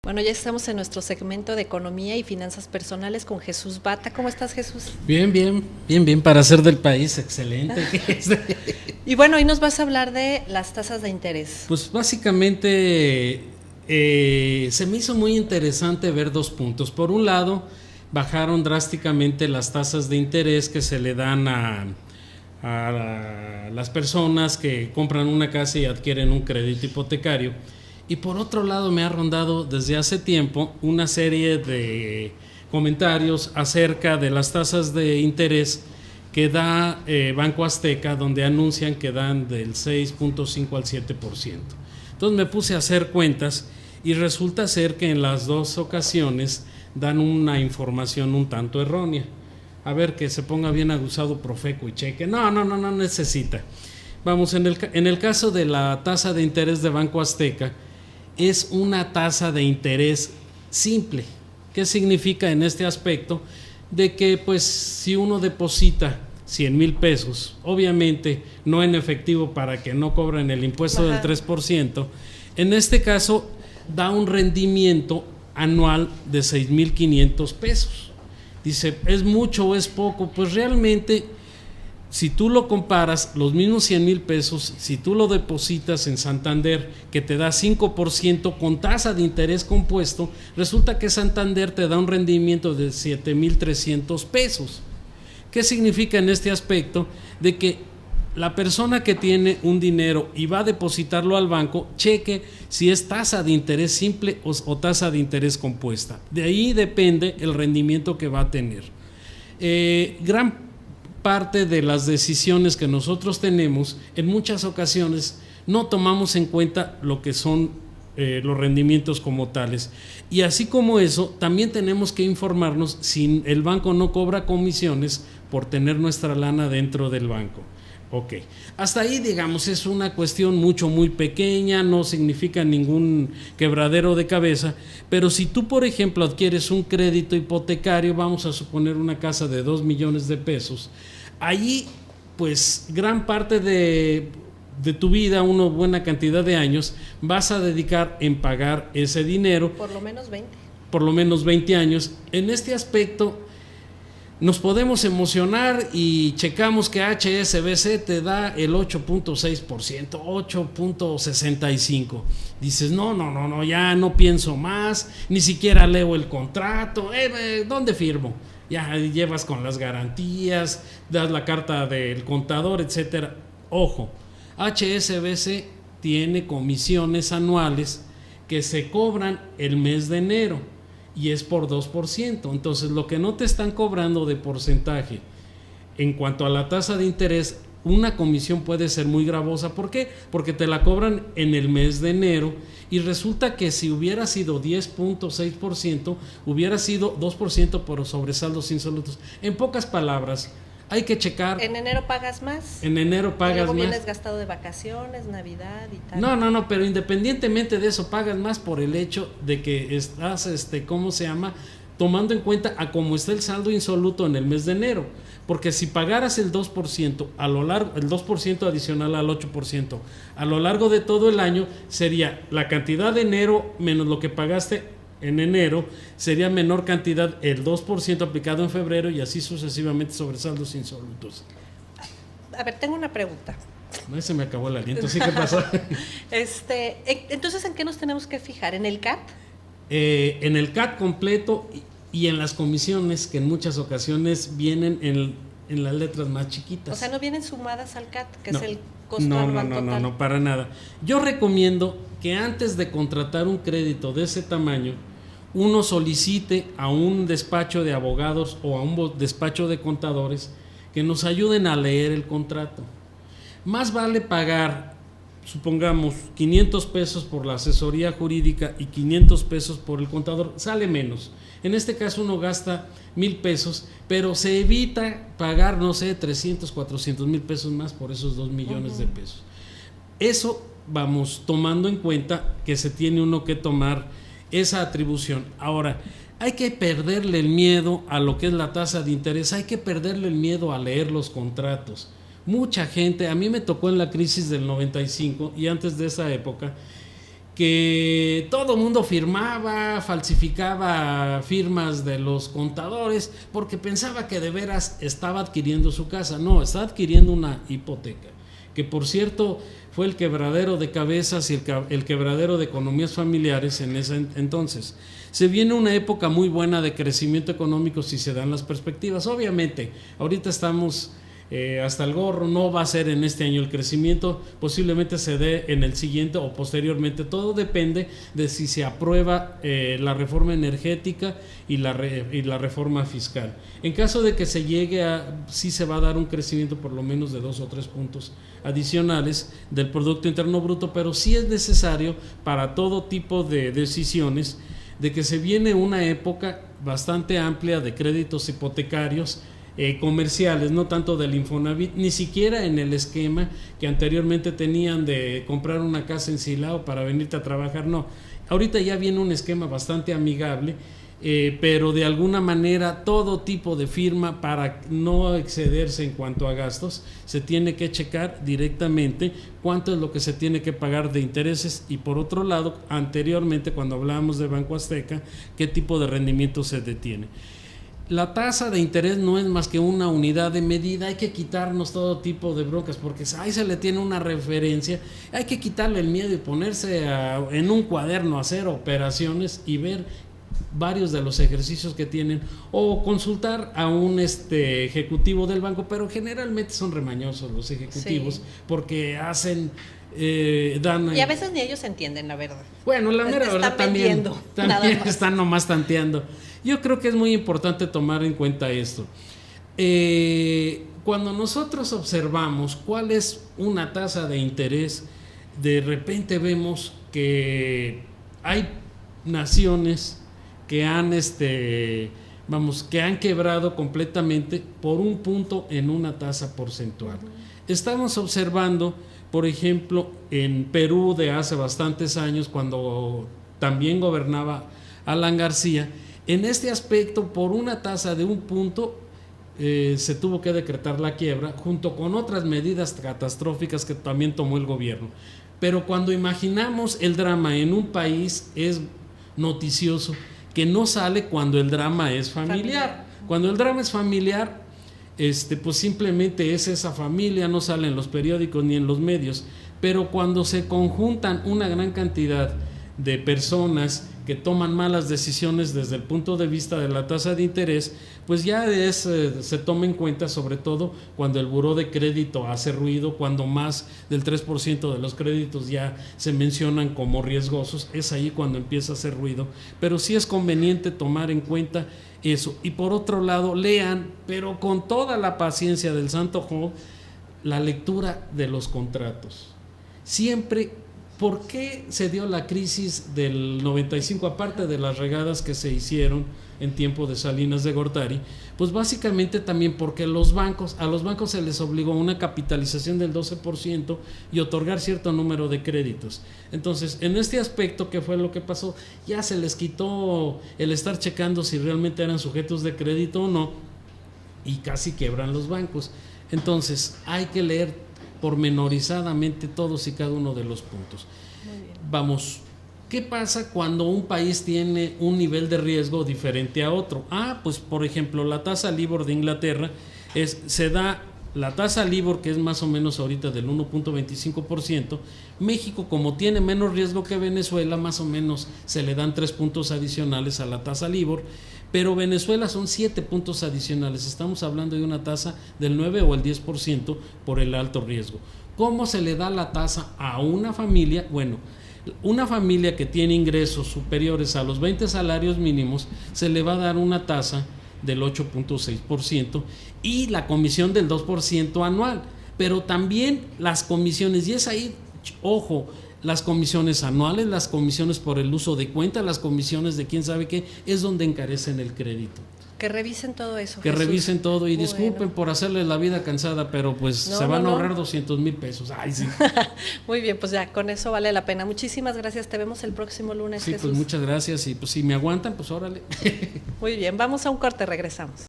Bueno, ya estamos en nuestro segmento de economía y finanzas personales con Jesús Bata. ¿Cómo estás, Jesús? Bien, para hacer del país excelente. Y bueno, hoy nos vas a hablar de las tasas de interés. Pues básicamente se me hizo muy interesante ver dos puntos. Por un lado, bajaron drásticamente las tasas de interés que se le dan a las personas que compran una casa y adquieren un crédito hipotecario. Y por otro lado me ha rondado desde hace tiempo una serie de comentarios acerca de las tasas de interés que da Banco Azteca, donde anuncian que dan del 6.5 al 7%. Entonces me puse a hacer cuentas y resulta ser que en las dos ocasiones dan una información un tanto errónea. A ver, que se ponga bien aguzado Profeco y cheque. No necesita. Vamos, en el caso de la tasa de interés de Banco Azteca, es una tasa de interés simple. ¿Qué significa en este aspecto? De que pues si uno deposita 100,000 pesos, obviamente no en efectivo para que no cobren el impuesto del 3%, en este caso da un rendimiento anual de 6,500 pesos. Dice, ¿es mucho o es poco? Pues realmente, si tú lo comparas, los mismos 100,000 pesos, si tú lo depositas en Santander, que te da 5% con tasa de interés compuesto, resulta que Santander te da un rendimiento de 7,300 pesos. ¿Qué significa en este aspecto? De que la persona que tiene un dinero y va a depositarlo al banco, cheque si es tasa de interés simple o tasa de interés compuesta. De ahí depende el rendimiento que va a tener. Gran parte de las decisiones que nosotros tenemos, en muchas ocasiones no tomamos en cuenta lo que son los rendimientos como tales. Y así como eso, también tenemos que informarnos si el banco no cobra comisiones por tener nuestra lana dentro del banco. Ok, hasta ahí digamos es una cuestión muy pequeña, no significa ningún quebradero de cabeza, pero si tú por ejemplo adquieres un crédito hipotecario, vamos a suponer una casa de 2 millones de pesos, allí pues gran parte de tu vida, una buena cantidad de años, vas a dedicar en pagar ese dinero. Por lo menos 20. Por lo menos 20 años. En este aspecto nos podemos emocionar y checamos que HSBC te da el 8.6%, 8.65%. Dices, no, ya no pienso más, ni siquiera leo el contrato, ¿dónde firmo? Ya llevas con las garantías, das la carta del contador, etcétera. Ojo, HSBC tiene comisiones anuales que se cobran el mes de enero. Y es por 2%. Entonces, lo que no te están cobrando de porcentaje en cuanto a la tasa de interés, una comisión puede ser muy gravosa. ¿Por qué? Porque te la cobran en el mes de enero y resulta que si hubiera sido 10.6%, hubiera sido 2% por sobresaldos insolutos. En pocas palabras, hay que checar. ¿En enero pagas más? En enero pagas luego más. Vienes gastado de vacaciones, Navidad y tal. No, pero independientemente de eso, pagas más por el hecho de que estás, tomando en cuenta a cómo está el saldo insoluto en el mes de enero. Porque si pagaras el 2% a lo largo, el 2% adicional al 8%, a lo largo de todo el año, sería la cantidad de enero menos lo que pagaste en enero, sería menor cantidad el 2% aplicado en febrero y así sucesivamente sobre saldos insolutos. A ver, tengo una pregunta. No, se me acabó el aliento, ¿sí? ¿Qué pasó? Entonces, ¿en qué nos tenemos que fijar? ¿En el CAT? En el CAT completo y en las comisiones que en muchas ocasiones vienen en las letras más chiquitas. O sea, no vienen sumadas al CAT, que no, es el costo anual total. No, para nada. Yo recomiendo que antes de contratar un crédito de ese tamaño, uno solicite a un despacho de abogados o a un despacho de contadores que nos ayuden a leer el contrato. Más vale pagar, supongamos, 500 pesos por la asesoría jurídica y 500 pesos por el contador, sale menos. En este caso uno gasta 1,000 pesos, pero se evita pagar, 300, 400 mil pesos más por esos 2 millones de pesos. Eso vamos tomando en cuenta que se tiene uno que tomar esa atribución. Ahora, hay que perderle el miedo a lo que es la tasa de interés, hay que perderle el miedo a leer los contratos. Mucha gente, a mí me tocó en la crisis del 95 y antes de esa época, que todo mundo firmaba, falsificaba firmas de los contadores porque pensaba que de veras estaba adquiriendo su casa. No, está adquiriendo una hipoteca, que por cierto fue el quebradero de cabezas y el quebradero de economías familiares en ese entonces. Se viene una época muy buena de crecimiento económico si se dan las perspectivas. Obviamente, ahorita estamos hasta el gorro, no va a ser en este año el crecimiento, posiblemente se dé en el siguiente o posteriormente. Todo depende de si se aprueba la reforma energética y la reforma fiscal. En caso de que se llegue sí se va a dar un crecimiento por lo menos de 2 o 3 puntos adicionales del Producto Interno Bruto, pero sí es necesario para todo tipo de decisiones de que se viene una época bastante amplia de créditos hipotecarios comerciales, no tanto del Infonavit, ni siquiera en el esquema que anteriormente tenían de comprar una casa en Silao para venirte a trabajar, no. Ahorita ya viene un esquema bastante amigable, pero de alguna manera todo tipo de firma, para no excederse en cuanto a gastos, se tiene que checar directamente cuánto es lo que se tiene que pagar de intereses, y por otro lado, anteriormente cuando hablábamos de Banco Azteca, qué tipo de rendimiento se detiene. La tasa de interés no es más que una unidad de medida. Hay que quitarnos todo tipo de broncas, porque ahí se le tiene una referencia. Hay que quitarle el miedo y ponerse en un cuaderno a hacer operaciones y ver varios de los ejercicios que tienen, o consultar a un ejecutivo del banco, pero generalmente son remañosos los ejecutivos, sí, porque hacen y a veces ni ellos entienden la verdad. Bueno, la mera verdad también están nomás tanteando. Yo creo que es muy importante tomar en cuenta esto. Cuando nosotros observamos cuál es una tasa de interés, de repente vemos que hay naciones que han que han quebrado completamente por un punto en una tasa porcentual. Estamos observando, por ejemplo, en Perú de hace bastantes años, cuando también gobernaba Alan García, en este aspecto, por una tasa de un punto, se tuvo que decretar la quiebra, junto con otras medidas catastróficas que también tomó el gobierno. Pero cuando imaginamos el drama en un país, es noticioso que no sale cuando el drama es familiar. Cuando el drama es familiar, pues simplemente es esa familia, no sale en los periódicos ni en los medios. Pero cuando se conjuntan una gran cantidad de personas que toman malas decisiones desde el punto de vista de la tasa de interés, pues ya se toma en cuenta, sobre todo cuando el buró de crédito hace ruido, cuando más del 3% de los créditos ya se mencionan como riesgosos, es ahí cuando empieza a hacer ruido. Pero sí es conveniente tomar en cuenta eso. Y por otro lado, lean, pero con toda la paciencia del Santo Job, la lectura de los contratos. Siempre. ¿Por qué se dio la crisis del 95, aparte de las regadas que se hicieron en tiempo de Salinas de Gortari? Pues básicamente también porque a los bancos se les obligó una capitalización del 12% y otorgar cierto número de créditos. Entonces, en este aspecto, ¿qué fue lo que pasó? Ya se les quitó el estar checando si realmente eran sujetos de crédito o no, y casi quiebran los bancos. Entonces, hay que leer pormenorizadamente todos y cada uno de los puntos. Vamos, ¿qué pasa cuando un país tiene un nivel de riesgo diferente a otro? Pues por ejemplo, la tasa LIBOR de Inglaterra se da la tasa LIBOR, que es más o menos ahorita del 1.25%. México, como tiene menos riesgo que Venezuela, más o menos se le dan 3 puntos adicionales a la tasa LIBOR, pero Venezuela son 7 puntos adicionales. Estamos hablando de una tasa del 9 o el 10% por el alto riesgo. ¿Cómo se le da la tasa a una familia? Bueno, una familia que tiene ingresos superiores a los 20 salarios mínimos, se le va a dar una tasa del 8.6% y la comisión del 2% anual, pero también las comisiones, y es ahí, ojo, las comisiones anuales, las comisiones por el uso de cuenta, las comisiones de quién sabe qué, es donde encarecen el crédito. Que revisen todo eso. Que Jesús. Revisen todo y disculpen por hacerles la vida cansada, pero pues se van a ahorrar 200,000 pesos. Ay, sí. Muy bien, pues ya con eso vale la pena. Muchísimas gracias, te vemos el próximo lunes, sí, Jesús. Pues muchas gracias y pues si me aguantan, pues órale. Muy bien, vamos a un corte, regresamos.